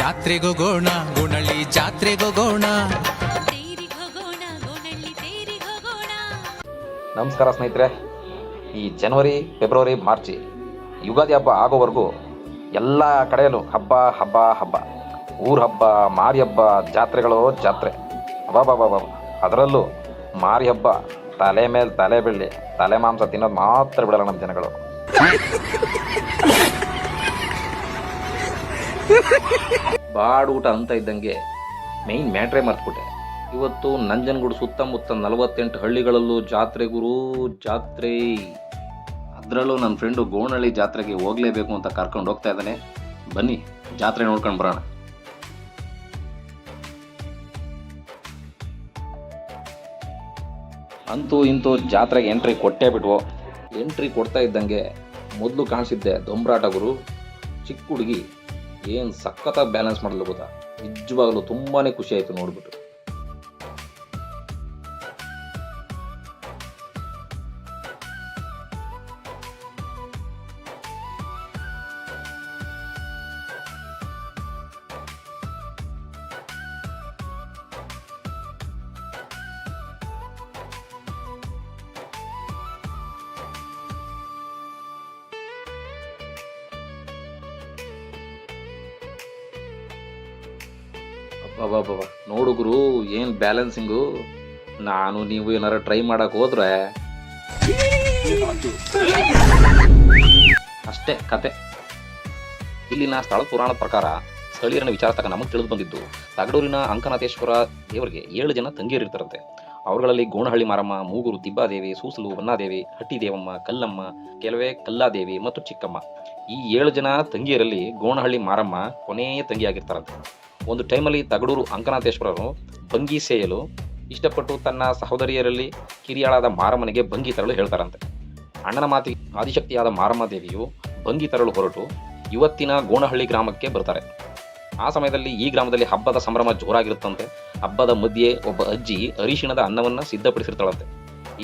ಜಾತ್ರೆಗೋಗೋಣ ಗುಣಳ್ಳಿ ಜಾತ್ರೆಗೋಗೋಣ. ನಮಸ್ಕಾರ ಸ್ನೇಹಿತರೆ. ಈ ಜನವರಿ, ಫೆಬ್ರವರಿ, ಮಾರ್ಚ್ ಯುಗಾದಿ ಹಬ್ಬ ಆಗೋವರೆಗೂ ಎಲ್ಲ ಕಡೆಯಲ್ಲೂ ಹಬ್ಬ ಹಬ್ಬ ಹಬ್ಬ, ಊರ ಹಬ್ಬ, ಮಾರಿ ಹಬ್ಬ, ಜಾತ್ರೆಗಳು ಜಾತ್ರೆ. ಅಬ್ಬಾಬಾಬಾಬಾ, ಅದರಲ್ಲೂ ಮಾರಿ ಹಬ್ಬ ತಲೆ ಮೇಲೆ ತಲೆ ಬೀಳಿ ತಲೆ ಮಾಂಸ ತಿನ್ನೋದು ಮಾತ್ರ ಬಿಡಲ್ಲ ನಮ್ಮ ಜನಗಳು. ಬಾಡೂಟ ಅಂತ ಇದ್ದಂಗೆ ಮೇಯ್ನ್ ಮ್ಯಾಟ್ರೇ ಮರ್ತ್ಬಿಟ್ಟೆ. ಇವತ್ತು ನಂಜನಗೂಡು ಸುತ್ತಮುತ್ತ 48 ಹಳ್ಳಿಗಳಲ್ಲೂ ಜಾತ್ರೆ ಗುರು, ಜಾತ್ರೆ. ಅದರಲ್ಲೂ ನನ್ನ ಫ್ರೆಂಡು ಗೋಣಹಳ್ಳಿ ಜಾತ್ರೆಗೆ ಹೋಗಲೇಬೇಕು ಅಂತ ಕರ್ಕೊಂಡು ಹೋಗ್ತಾ ಇದ್ದಾನೆ. ಬನ್ನಿ ಜಾತ್ರೆ ನೋಡ್ಕೊಂಡು ಬರೋಣ. ಅಂತೂ ಇಂತೂ ಜಾತ್ರೆಗೆ ಎಂಟ್ರಿ ಕೊಟ್ಟೇ ಬಿಟ್ವು. ಎಂಟ್ರಿ ಕೊಡ್ತಾ ಇದ್ದಂಗೆ ಮೊದಲು ಕಾಣಿಸಿದ್ದೆ ದೊಂಬರಾಟ ಗುರು. ಚಿಕ್ಕ ಹುಡುಗಿ ಏನು ಸಖತ್ತಾಗಿ ಬ್ಯಾಲೆನ್ಸ್ ಮಾಡಲು ಗೊತ್ತಾ. ನಿಜವಾಗಲೂ ತುಂಬಾ ಖುಷಿ ಆಯಿತು ನೋಡ್ಬಿಟ್ಟು. ಅಬ್ಬಬ್ಬಬ್ಬ, ನೋಡು ಗುರು ಏನು ಬ್ಯಾಲೆನ್ಸಿಂಗು. ನಾನು ನೀವು ಏನಾರ ಟ್ರೈ ಮಾಡಕ್ಕೆ ಹೋದ್ರೆ ಅಷ್ಟೇ ಕತೆ. ಇಲ್ಲಿನ ಸ್ಥಳ ಪುರಾಣದ ಪ್ರಕಾರ ಸ್ಥಳೀಯರನ್ನ ವಿಚಾರಿಸಿದಾಗ ನಮಗೆ ತಿಳಿದು ಬಂದಿದ್ದು, ತಗಡೂರಿನ ಅಂಕನಾಥೇಶ್ವರ ದೇವರಿಗೆ 7 ಜನ ತಂಗಿಯರಿರ್ತಾರಂತೆ. ಅವರುಗಳಲ್ಲಿ ಗೋಣಹಳ್ಳಿ ಮಾರಮ್ಮ, ಮೂಗೂರು ತಿಬ್ಬಾದೇವಿ, ಸೂಸಲು ವನ್ನಾದೇವಿ, ಹಟ್ಟಿ ದೇವಮ್ಮ, ಕಲ್ಲಮ್ಮ, ಕೆಲವೇ ಕಲ್ಲಾದೇವಿ ಮತ್ತು ಚಿಕ್ಕಮ್ಮ. ಈ 7 ಜನ ತಂಗಿಯರಲ್ಲಿ ಗೋಣಹಳ್ಳಿ ಮಾರಮ್ಮ ಕೊನೆಯ ತಂಗಿಯಾಗಿರ್ತಾರಂತೆ. ಒಂದು ಟೈಮಲ್ಲಿ ತಗಡೂರು ಅಂಕನಾಥೇಶ್ವರರು ಭಂಗಿ ಸೇಯಲು ಇಷ್ಟಪಟ್ಟು ತನ್ನ ಸಹೋದರಿಯರಲ್ಲಿ ಕಿರಿಯಾಳಾದ ಮಾರಮ್ಮನಿಗೆ ಭಂಗಿ ತರಲು ಹೇಳ್ತಾರಂತೆ. ಅಣ್ಣನ ಮಾತಿಗೆ ಆದಿಶಕ್ತಿಯಾದ ಮಾರಮ್ಮ ದೇವಿಯು ಭಂಗಿ ತರಲು ಹೊರಟು ಇವತ್ತಿನ ಗೋಣಹಳ್ಳಿ ಗ್ರಾಮಕ್ಕೆ ಬರ್ತಾರೆ. ಆ ಸಮಯದಲ್ಲಿ ಈ ಗ್ರಾಮದಲ್ಲಿ ಹಬ್ಬದ ಸಂಭ್ರಮ ಜೋರಾಗಿರುತ್ತಂತೆ. ಹಬ್ಬದ ಮಧ್ಯೆ ಒಬ್ಬ ಅಜ್ಜಿ ಅರಿಶಿಣದ ಅನ್ನವನ್ನು ಸಿದ್ಧಪಡಿಸಿರ್ತಾಳಂತೆ.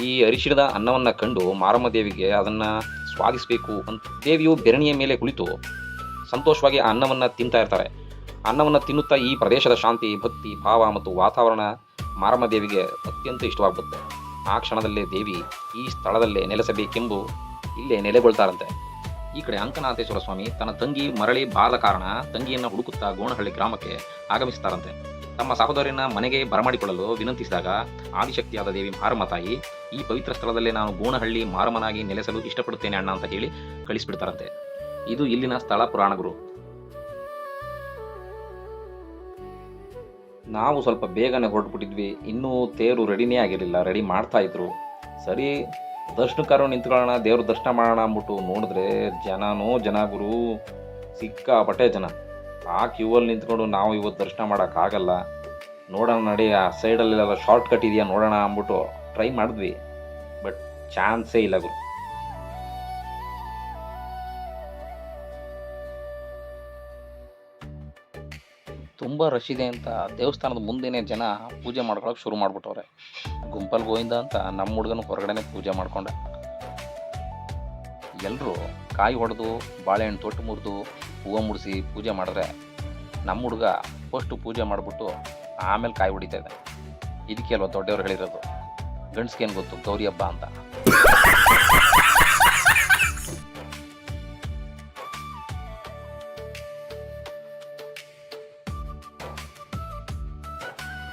ಈ ಅರಿಶಿಣದ ಅನ್ನವನ್ನು ಕಂಡು ಮಾರಮ್ಮ ದೇವಿಗೆ ಅದನ್ನು ಸ್ವಾದಿಸಬೇಕು ಅಂತ ದೇವಿಯು ಬೆರಣಿಯ ಮೇಲೆ ಕುಳಿತು ಸಂತೋಷವಾಗಿ ಆ ಅನ್ನವನ್ನು ತಿಂತಾ ಇರ್ತಾರೆ. ಅನ್ನವನ್ನು ತಿನ್ನುತ್ತಾ ಈ ಪ್ರದೇಶದ ಶಾಂತಿ, ಭಕ್ತಿ, ಭಾವ ಮತ್ತು ವಾತಾವರಣ ಮಾರಮ್ಮ ದೇವಿಗೆ ಅತ್ಯಂತ ಇಷ್ಟವಾಗುತ್ತೆ. ಆ ಕ್ಷಣದಲ್ಲೇ ದೇವಿ ಈ ಸ್ಥಳದಲ್ಲೇ ನೆಲೆಸಬೇಕೆಂಬು ಇಲ್ಲೇ ನೆಲೆಗೊಳ್ತಾರಂತೆ. ಈ ಕಡೆ ಅಂಕನಾಥೇಶ್ವರ ಸ್ವಾಮಿ ತನ್ನ ತಂಗಿ ಮರಳಿ ಬಾರದ ಕಾರಣ ತಂಗಿಯನ್ನು ಹುಡುಕುತ್ತಾ ಗೋಣಹಳ್ಳಿ ಗ್ರಾಮಕ್ಕೆ ಆಗಮಿಸ್ತಾರಂತೆ. ತಮ್ಮ ಸಹೋದರಿಯನ್ನ ಮನೆಗೆ ಬರಮಾಡಿಕೊಳ್ಳಲು ವಿನಂತಿಸಿದಾಗ ಆದಿಶಕ್ತಿಯಾದ ದೇವಿ ಮಾರಮ್ಮ ತಾಯಿ, ಈ ಪವಿತ್ರ ಸ್ಥಳದಲ್ಲೇ ನಾನು ಗೋಣಹಳ್ಳಿ ಮಾರಮ್ಮನಾಗಿ ನೆಲೆಸಲು ಇಷ್ಟಪಡುತ್ತೇನೆ ಅಣ್ಣ ಅಂತ ಹೇಳಿ ಕಳಿಸ್ಬಿಡ್ತಾರಂತೆ. ಇದು ಇಲ್ಲಿನ ಸ್ಥಳ ಪುರಾಣಗುರು. ನಾವು ಸ್ವಲ್ಪ ಬೇಗನೆ ಹೊರಟುಬಿಟ್ಟಿದ್ವಿ. ಇನ್ನೂ ತೇರು ರೆಡಿನೇ ಆಗಿರಲಿಲ್ಲ. ರೆಡಿ ಮಾಡ್ತಾ ಇದ್ರು. ಸರಿ ದರ್ಶನಕ್ಕಾರು ನಿಂತ್ಕೊಳ್ಳೋಣ, ದೇವ್ರ ದರ್ಶನ ಮಾಡೋಣ ಅಂದ್ಬಿಟ್ಟು ನೋಡಿದ್ರೆ ಜನ ಗುರು, ಸಿಕ್ಕಾಪಟ್ಟೆ ಜನ. ಆ ಕ್ಯೂವಲ್ಲಿ ನಿಂತ್ಕೊಂಡು ನಾವು ಇವತ್ತು ದರ್ಶನ ಮಾಡೋಕ್ಕಾಗಲ್ಲ, ನೋಡೋಣ ನಡಿ ಆ ಸೈಡಲ್ಲೆಲ್ಲ ಶಾರ್ಟ್ ಕಟ್ ಇದೆಯಾ ನೋಡೋಣ ಅಂದ್ಬಿಟ್ಟು ಟ್ರೈ ಮಾಡಿದ್ವಿ. ಬಟ್ ಚಾನ್ಸೇ ಇಲ್ಲ ಗುರು. ತುಂಬ ರಶ್ ಇದೆ ಅಂತ ದೇವಸ್ಥಾನದ ಮುಂದೆನೇ ಜನ ಪೂಜೆ ಮಾಡ್ಕೊಳಕ್ಕೆ ಶುರು ಮಾಡಿಬಿಟ್ಟವ್ರೆ. ಗುಂಪಲ್ಲಿ ಗೋವಿಂದ ಅಂತ ನಮ್ಮ ಹುಡುಗನ ಹೊರಗಡೆನೆ ಪೂಜೆ ಮಾಡ್ಕೊಂಡ. ಎಲ್ಲರೂ ಕಾಯಿ ಹೊಡೆದು ಬಾಳೆಹಣ್ಣು ತೊಟ್ಟು ಮುರಿದು ಹೂವು ಮುಡಿಸಿ ಪೂಜೆ ಮಾಡಿದ್ರೆ ನಮ್ಮ ಹುಡುಗ ಫಸ್ಟು ಪೂಜೆ ಮಾಡಿಬಿಟ್ಟು ಆಮೇಲೆ ಕಾಯಿ ಹೊಡಿತಾ ಇದೆ. ಇದಕ್ಕೆ ಅಲ್ವ ದೊಡ್ಡವ್ರು ಹೇಳಿರೋದು, ಗಂಡ್ಸ್ಗೇನು ಗೊತ್ತು ಗೌರಿ ಹಬ್ಬ ಅಂತ.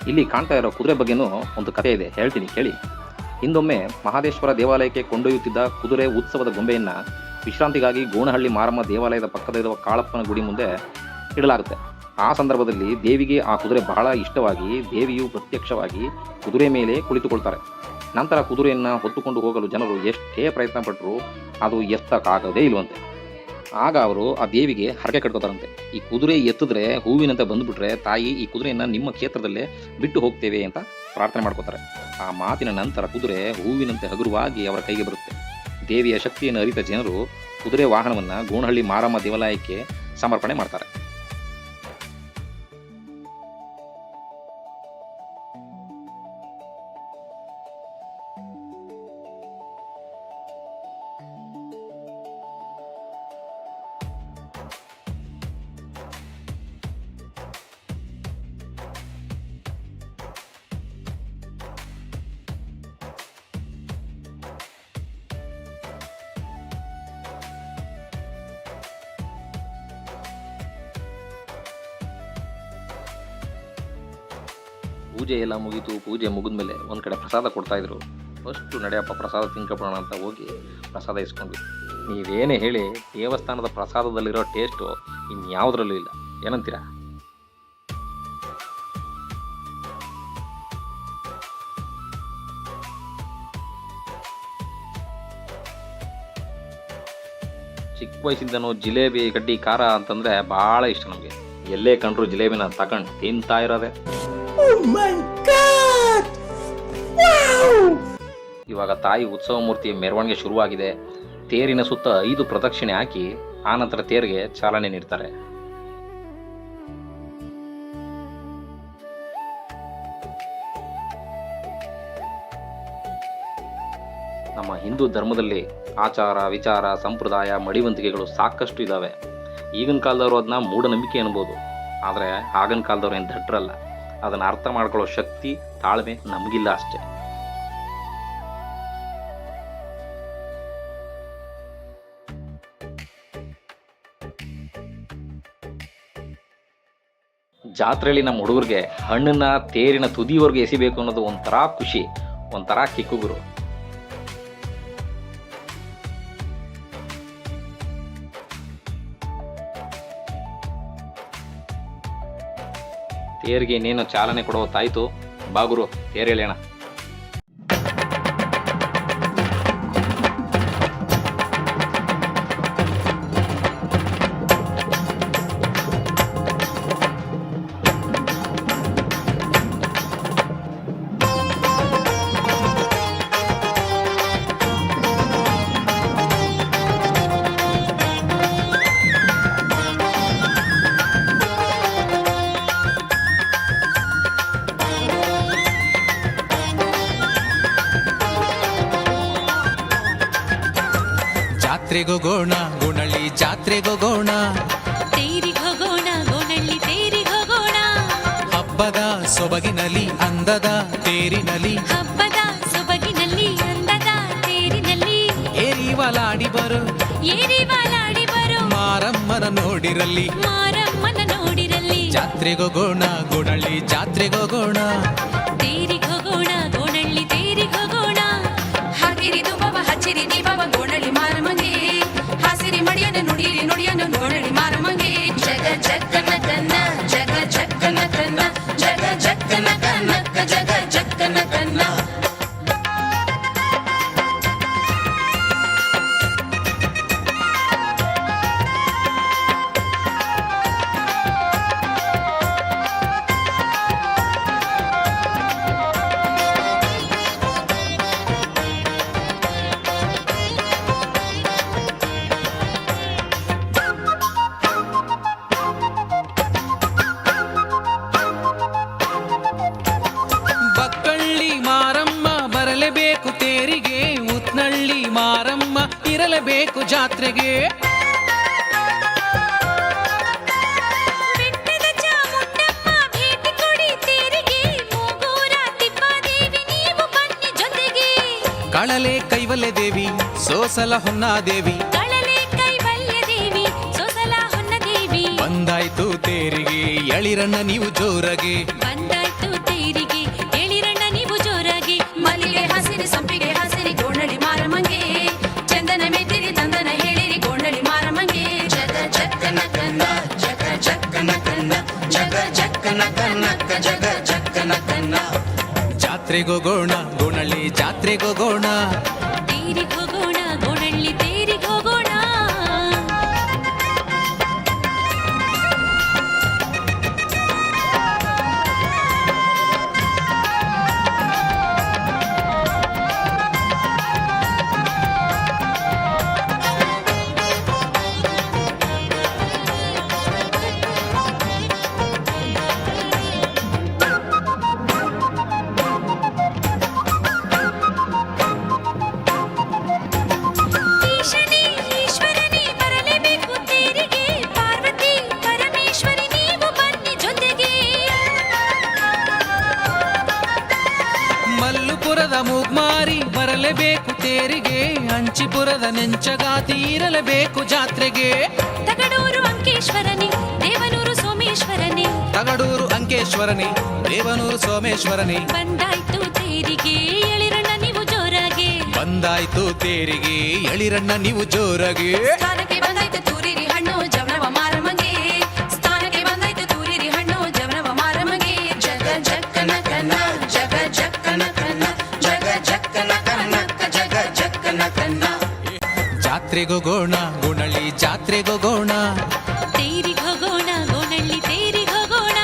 ಇಲ್ಲಿ ಕಾಣ್ತಾ ಇರೋ ಕುದುರೆ ಬಗ್ಗೆನೂ ಒಂದು ಕಥೆ ಇದೆ, ಹೇಳ್ತೀನಿ ಕೇಳಿ. ಹಿಂದೊಮ್ಮೆ ಮಹಾದೇಶ್ವರ ದೇವಾಲಯಕ್ಕೆ ಕೊಂಡೊಯ್ಯುತ್ತಿದ್ದ ಕುದುರೆ ಉತ್ಸವದ ಗೊಂಬೆಯನ್ನು ವಿಶ್ರಾಂತಿಗಾಗಿ ಗೋಣಹಳ್ಳಿ ಮಾರಮ್ಮ ದೇವಾಲಯದ ಪಕ್ಕದಲ್ಲಿರುವ ಕಾಳಪ್ಪನ ಗುಡಿ ಮುಂದೆ ಇಡಲಾಗುತ್ತೆ. ಆ ಸಂದರ್ಭದಲ್ಲಿ ದೇವಿಗೆ ಆ ಕುದುರೆ ಬಹಳ ಇಷ್ಟವಾಗಿ ದೇವಿಯು ಪ್ರತ್ಯಕ್ಷವಾಗಿ ಕುದುರೆ ಮೇಲೆ ಕುಳಿತುಕೊಳ್ತಾರೆ. ನಂತರ ಕುದುರೆಯನ್ನು ಹೊತ್ತುಕೊಂಡು ಹೋಗಲು ಜನರು ಎಷ್ಟೇ ಪ್ರಯತ್ನ ಪಟ್ಟರೂ ಅದು ಎತ್ತಕ್ಕಾಗದೇ ಇಲ್ವಂತೆ. ಆಗ ಅವರು ಆ ದೇವಿಗೆ ಹರಕೆ ಕಟ್ಕೋತಾರಂತೆ. ಈ ಕುದುರೆ ಎತ್ತಿದ್ರೆ ಹೂವಿನಂತೆ ಬಂದುಬಿಟ್ರೆ ತಾಯಿ ಈ ಕುದುರೆಯನ್ನು ನಿಮ್ಮ ಕ್ಷೇತ್ರದಲ್ಲೇ ಬಿಟ್ಟು ಹೋಗ್ತೇವೆ ಅಂತ ಪ್ರಾರ್ಥನೆ ಮಾಡ್ಕೋತಾರೆ. ಆ ಮಾತಿನ ನಂತರ ಕುದುರೆ ಹೂವಿನಂತೆ ಹಗುರವಾಗಿ ಅವರ ಕೈಗೆ ಬರುತ್ತೆ. ದೇವಿಯ ಶಕ್ತಿಯನ್ನು ಅರಿತ ಜನರು ಕುದುರೆ ವಾಹನವನ್ನು ಗೋಣಹಳ್ಳಿ ಮಾರಮ್ಮ ದೇವಾಲಯಕ್ಕೆ ಸಮರ್ಪಣೆ ಮಾಡ್ತಾರೆ. ಪೂಜೆ ಎಲ್ಲ ಮುಗೀತು. ಪೂಜೆ ಮುಗಿದ್ಮೇಲೆ ಒಂದು ಕಡೆ ಪ್ರಸಾದ ಕೊಡ್ತಾಯಿದ್ರು. ಫಸ್ಟು ನಡೆಯಪ್ಪ ಪ್ರಸಾದ ತಿನ್ಕೊಬೋಣ ಅಂತ ಹೋಗಿ ಪ್ರಸಾದ ಇಸ್ಕೊಂಡ್ವಿ. ನೀವೇನೇ ಹೇಳಿ, ದೇವಸ್ಥಾನದ ಪ್ರಸಾದದಲ್ಲಿರೋ ಟೇಸ್ಟು ಇನ್ಯಾವುದ್ರಲ್ಲೂ ಇಲ್ಲ. ಏನಂತೀರಾ? ಚಿಕ್ಕ ವಯಸ್ಸಿಂದನೂ ಜಿಲೇಬಿ, ಗಡ್ಡಿ, ಖಾರ ಅಂತಂದರೆ ಭಾಳ ಇಷ್ಟ ನಮಗೆ. ಎಲ್ಲೇ ಕಂಡ್ರು ಜಿಲೇಬಿನ ತಗೊಂಡು ತಿಂತಾ ಇರೋದೆ. ಇವಾಗ ತಾಯಿ ಉತ್ಸವ ಮೂರ್ತಿ ಮೆರವಣಿಗೆ ಶುರುವಾಗಿದೆ. ತೇರಿನ ಸುತ್ತ 5 ಪ್ರದಕ್ಷಿಣೆ ಹಾಕಿ ಆನಂತರ ತೇರಿಗೆ ಚಾಲನೆ ನೀಡ್ತಾರೆ. ನಮ್ಮ ಹಿಂದೂ ಧರ್ಮದಲ್ಲಿ ಆಚಾರ, ವಿಚಾರ, ಸಂಪ್ರದಾಯ, ಮಡಿವಂತಿಕೆಗಳು ಸಾಕಷ್ಟು ಇದ್ದಾವೆ. ಈಗಿನ ಕಾಲದವರು ಅದನ್ನ ಮೂಢನಂಬಿಕೆ ಅನ್ಬೋದು. ಆದರೆ ಆಗಿನ ಕಾಲದವ್ರು ಏನು ದಡ್ರಲ್ಲ. ಅದನ್ನು ಅರ್ಥ ಮಾಡ್ಕೊಳ್ಳೋ ಶಕ್ತಿ, ತಾಳ್ಮೆ ನಮಗಿಲ್ಲ ಅಷ್ಟೇ. ಜಾತ್ರೆಯಲ್ಲಿ ನಮ್ಮ ಹುಡುಗರಿಗೆ ಹಣ್ಣನ್ನ ತೇರಿನ ತುದಿವರೆಗೆ ಎಸಿಬೇಕು ಅನ್ನೋದು ಒಂಥರ ಖುಷಿ, ಒಂಥರ ಕಿಕ್ಕುಗುರು. ತೇರಿಗೆ ಇನ್ನೇನು ಚಾಲನೆ ಕೊಡೋ ತಾಯ್ತು. ಬಾಗುರು, ತೇರು ಎಳೆಯೋಣ. ಜಾತ್ರೆಗೋಗೋಣ ಗುಣಳ್ಳಿ ಜಾತ್ರೆಗೋಗೋಣ, ತೇರಿಗೋಗೋಣ ಗುಣಳ್ಳಿ ತೇರಿಗೋಗೋಣ. ಹಬ್ಬದ ಸೊಬಗಿನಲ್ಲಿ ಅಂದದ ತೇರಿನಲ್ಲಿ, ಹಬ್ಬದ ಸೊಬಗಿನಲ್ಲಿ ಅಂದದ ತೇರಿನಲ್ಲಿ, ಏರಿವಲಾಡಿ ಬರು ಏರಿವಾಲಾಡಿ ಬರೋ ಮಾರಮ್ಮನ ನೋಡಿರಲ್ಲಿ, ಮಾರಮ್ಮನ ನೋಡಿರಲ್ಲಿ. ಜಾತ್ರೆಗೋಗೋಣ ಗುಣಳ್ಳಿ ಜಾತ್ರೆಗೋಗೋಣ, ತೇರಿಗೋಗೋಣ ಗುಣಳ್ಳಿ ತೇರಿಗೋಗೋಣ. ಹಾಕಿರಿ ದುಬ್ಬವ ಹಚ್ಚಿರಿ ದೀಪವ ಗೋಣಳಿ ಮಾರಮ್ಮಂಗೆ, ಹಾಸಿರಿ ಮಡಿಯನ ನುಡಿರಿ ನುಡಿಯನ ಗೋಣಳಿ ಮಾರಮ್ಮಂಗೆ. ಜಗ ಜಕ್ಕನ ಕನ್ನ ಜಗ ಜಕ್ಕನ ಕನ್ನ ಜಗ ಜಕ್ಕನ ಕನ್ನಕ್ಕ ಜಗ ಜಕ್ಕನ ಕನ್ನ. ಬಕ್ಕಳ್ಳಿ ಮಾರಮ್ಮ ಬರಲೇಬೇಕು ತೇರಿಗೆ, ಉತ್ನಳ್ಳಿ ಮಾರಮ್ಮ ಇರಲೇಬೇಕು ಜಾತ್ರೆಗೆ. ಬೆಟ್ಟದ ಚಾಮುಂಡಮ್ಮ ಭೇಟಿ ಕೊಡಿ ತೇರಿಗೆ, ಮೂಗೂರ ತಿಪ್ಪಾದೇವಿ ನೀವು ಬನ್ನಿ ಜೊತೆಗೆ. ಕಳಲೆ ಕೈವಲ್ಯ ದೇವಿ ಸೋಸಲ ಹೊನ್ನಾದೇವಿ, ಕಳಲೆ ಕೈವಲ್ಯ ದೇವಿ ಸೊಸಲ ಹೊನ್ನ ದೇವಿ. ಬಂದಾಯ್ತು ತೇರಿಗೆ ಎಳಿರಣ್ಣ ನೀವು ಜೋರಗೆ, ಬಂದಾಯ್ತು ತೇರಿಗೆ ಎಳಿರಣ್ಣ ನೀವು ಜೋರಾಗಿ. ಮಲ್ಲಿಗೆ ಹಸಿರಿ ಸಂಪಿಗೆ ಹಸಿರಿ ಗೋಣಳಿ ಮಾರಮ್ಮಂಗೆ, ಚಂದನ ಮೆಟ್ಟಿರಿ ತಂದನ ಹೇಳಿರಿ ಗೋಣಳಿ ಮಾರಮ್ಮಂಗೆ. ಜಗ ಜಕ್ಕನ ಕನ್ನ ಜಗ ಜಕ್ಕನ ಕನ್ನ ಜಗ ಜಕ್ಕನ ಕನ್ನಕ್ಕ ಜಗ ಜಕ್ಕನ ಕನ್ನ. ಜಾತ್ರೆಗೋಗೋಣ ಗುಣಳ್ಳಿ ಜಾತ್ರೆಗೋಗೋಣ, ತೇರಿಗೋಗೋಣ ಗೋಣಳ್ಳಿ ತೇರಿಗೋಗೋಣ. ಈಶನೇ ಈಶ್ವರನೇ ಬರಲೇಬೇಕು ತೇರಿಗೆ, ಪಾರ್ವತಿ ಪರಮೇಶ್ವರಿ ನೀವು ಬನ್ನಿ ಜೊತೆಗೆ. ಮಲ್ಲುಪುರದ ಮೂಗ್ಮಾರಿ ಬರಲೇಬೇಕು ತೇರಿಗೆ, ಅಂಚಿಪುರದ ನೆಂಚಗಾತಿ ಇರಲೇಬೇಕು ಜಾತ್ರೆಗೆ. ತಗಡೂರು ಅಂಕೇಶ್ವರನೇ ದೇವನೂರು ಸೋಮೇಶ್ವರನೇ, ತಗಡೂರು ಅಂಕೆ ಮಹದೇಶ್ವರನೇ ದೇವನೂರು ಸೋಮೇಶ್ವರನೇ ಬಂದಾಯ್ತು ತೇರಿಗೆ ಎಳಿರಣ್ಣ ನೀವು ಜೋರಾಗೆ ಬಂದಾಯ್ತು ತೇರಿಗೆ ಎಳಿರಣ್ಣ ನೀವು ಜೋರಾಗಿ ಸ್ಥಾನಕ್ಕೆ ಬಂದಾಯ್ತು ತೂರಿರಿ ಹಣ್ಣು ಜವನವ ಮಾರಮಗೆ ಸ್ಥಾನಕ್ಕೆ ಬಂದಾಯ್ತು ತೂರಿರಿ ಹಣ್ಣು ಜವನವ ಮಾರಮಗೆ ಜಗ ಜಕ್ಕನ ಕನ್ನ ಜಗ ಜಕ್ಕನ ಕನ್ನ ಜಗ ಜಕ್ಕನ ಕನ್ನಕ್ಕ ಜಗ ಜಕ್ಕನ ಕನ್ನ ಜಾತ್ರೆಗೋಗೋಣ ಗುಣಳ್ಳಿ ಜಾತ್ರೆಗೋಗೋಣ ತೇರಿಗೆ ಹೋಗೋಣ ಗೋನಳ್ಳಿ ತೇರಿಗೆ ಹೋಗೋಣ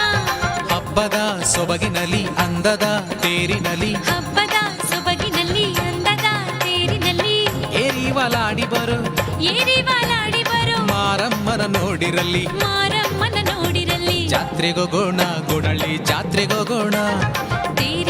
ಹಬ್ಬದ ಸೊಬಗಿನಲಿ ಅಂದದ ತೇರಿನಲಿ ಹಬ್ಬದ ಸೊಬಗಿನಲ್ಲಿ ಅಂದದ ತೇರಿನಲ್ಲಿ ಏರಿವಲಾಡಿ ಬರು ಏರಿ ವಾಲಾಡಿ ಬರೋ ಮಾರಮ್ಮನ ನೋಡಿರಲಿ ಮಾರಮ್ಮನ ನೋಡಿರಲ್ಲಿ ಜಾತ್ರೆಗೋಗೋಣ ಗುಣಳ್ಳಿ ಜಾತ್ರೆಗೋಗೋಣ ತೇರಿಗೆ